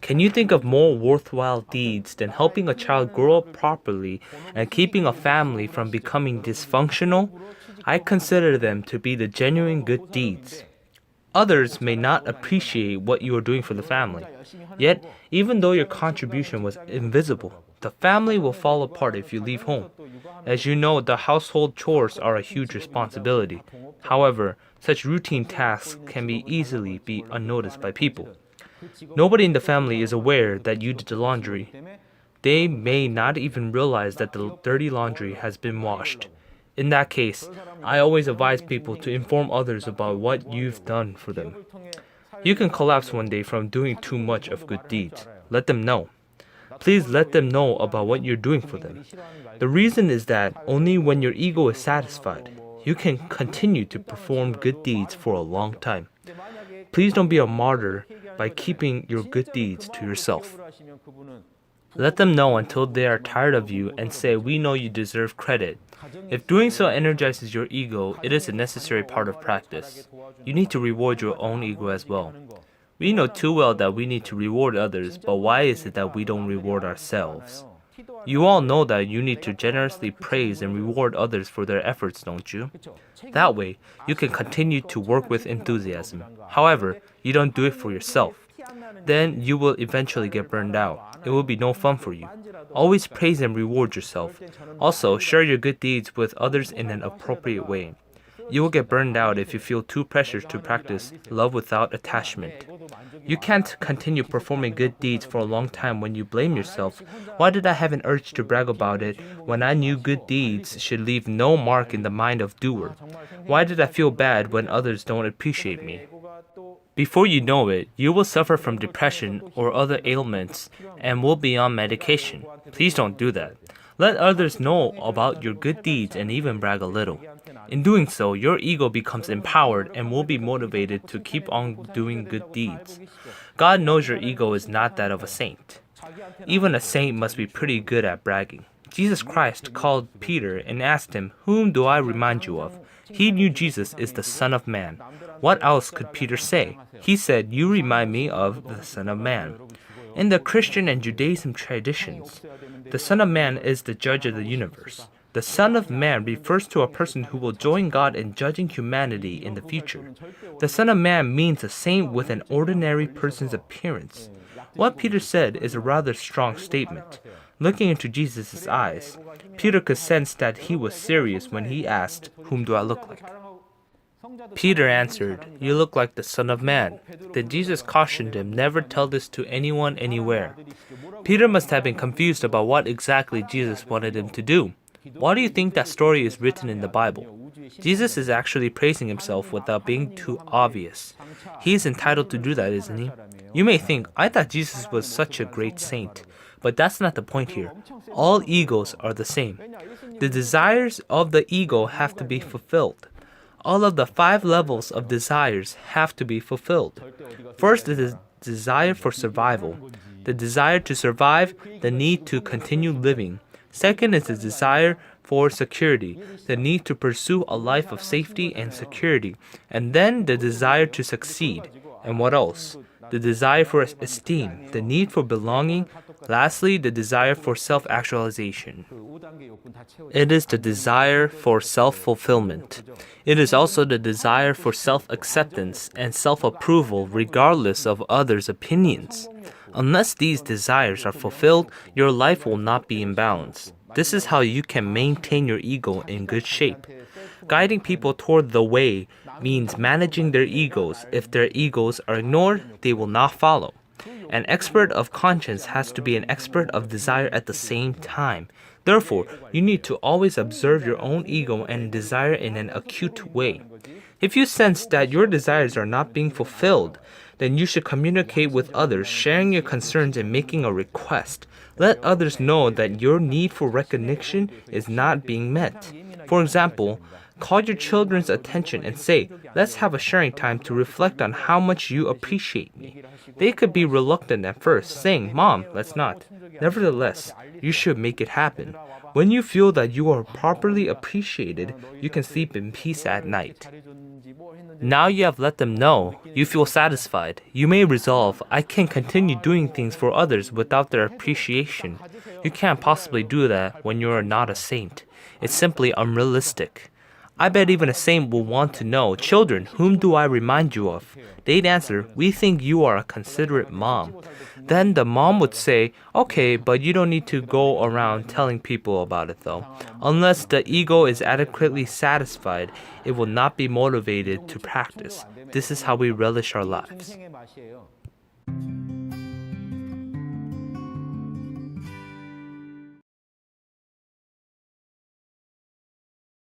Can you think of more worthwhile deeds than helping a child grow up properly and keeping a family from becoming dysfunctional? I consider them to be the genuine good deeds. Others may not appreciate what you are doing for the family. Yet, even though your contribution was invisible, the family will fall apart if you leave home. As you know, the household chores are a huge responsibility. However, such routine tasks can be easily be unnoticed by people. Nobody in the family is aware that you did the laundry. They may not even realize that the dirty laundry has been washed. In that case, I always advise people to inform others about what you've done for them. You can collapse one day from doing too much of good deeds. Let them know. Please let them know about what you're doing for them. The reason is that only when your ego is satisfied, you can continue to perform good deeds for a long time. Please don't be a martyr by keeping your good deeds to yourself. Let them know until they are tired of you and say, "We know you deserve credit." If doing so energizes your ego, it is a necessary part of practice. You need to reward your own ego as well. We know too well that we need to reward others, but why is it that we don't reward ourselves? You all know that you need to generously praise and reward others for their efforts, don't you? That way, you can continue to work with enthusiasm. However, you don't do it for yourself. Then you will eventually get burned out. It will be no fun for you. Always praise and reward yourself. Also, share your good deeds with others in an appropriate way. You will get burned out if you feel too pressured to practice love without attachment. You can't continue performing good deeds for a long time when you blame yourself. Why did I have an urge to brag about it when I knew good deeds should leave no mark in the mind of doer? Why did I feel bad when others don't appreciate me? Before you know it, you will suffer from depression or other ailments and will be on medication. Please don't do that. Let others know about your good deeds and even brag a little. In doing so, your ego becomes empowered and will be motivated to keep on doing good deeds. God knows your ego is not that of a saint. Even a saint must be pretty good at bragging. Jesus Christ called Peter and asked him, "Whom do I remind you of?" He knew Jesus is the Son of Man. What else could Peter say? He said, "You remind me of the Son of Man." In the Christian and Judaism traditions, the Son of Man is the judge of the universe. The Son of Man refers to a person who will join God in judging humanity in the future. The Son of Man means a saint with an ordinary person's appearance. What Peter said is a rather strong statement. Looking into Jesus' eyes, Peter could sense that he was serious when he asked, "Whom do I look like?" Peter answered, "You look like the Son of Man." Then Jesus cautioned him, "Never tell this to anyone anywhere." Peter must have been confused about what exactly Jesus wanted him to do. Why do you think that story is written in the Bible? Jesus is actually praising himself without being too obvious. He is entitled to do that, isn't he? You may think, "I thought Jesus was such a great saint." But that's not the point here. All egos are the same. The desires of the ego have to be fulfilled. All of the 5 levels of desires have to be fulfilled. First is the desire for survival, the desire to survive, the need to continue living. Second is the desire for security, the need to pursue a life of safety and security. And then the desire to succeed. And what else? The desire for esteem, the need for belonging. Lastly, the desire for self-actualization. It is the desire for self-fulfillment. It is also the desire for self-acceptance and self-approval regardless of others' opinions. Unless these desires are fulfilled, your life will not be in balance. This is how you can maintain your ego in good shape. Guiding people toward the way means managing their egos. If their egos are ignored, they will not follow. An expert of conscience has to be an expert of desire at the same time. Therefore, you need to always observe your own ego and desire in an acute way. If you sense that your desires are not being fulfilled, then you should communicate with others, sharing your concerns and making a request. Let others know that your need for recognition is not being met. For example, call your children's attention and say, "Let's have a sharing time to reflect on how much you appreciate me." They could be reluctant at first, saying, "Mom, let's not." Nevertheless, you should make it happen. When you feel that you are properly appreciated, you can sleep in peace at night. Now you have let them know. You feel satisfied. You may resolve, I can continue doing things for others without their appreciation. You can't possibly do that when you are not a saint. It's simply unrealistic. I bet even a saint will want to know, children, whom do I remind you of? They'd answer, we think you are a considerate mom. Then the mom would say, okay, but you don't need to go around telling people about it though. Unless the ego is adequately satisfied, it will not be motivated to practice. This is how we relish our lives.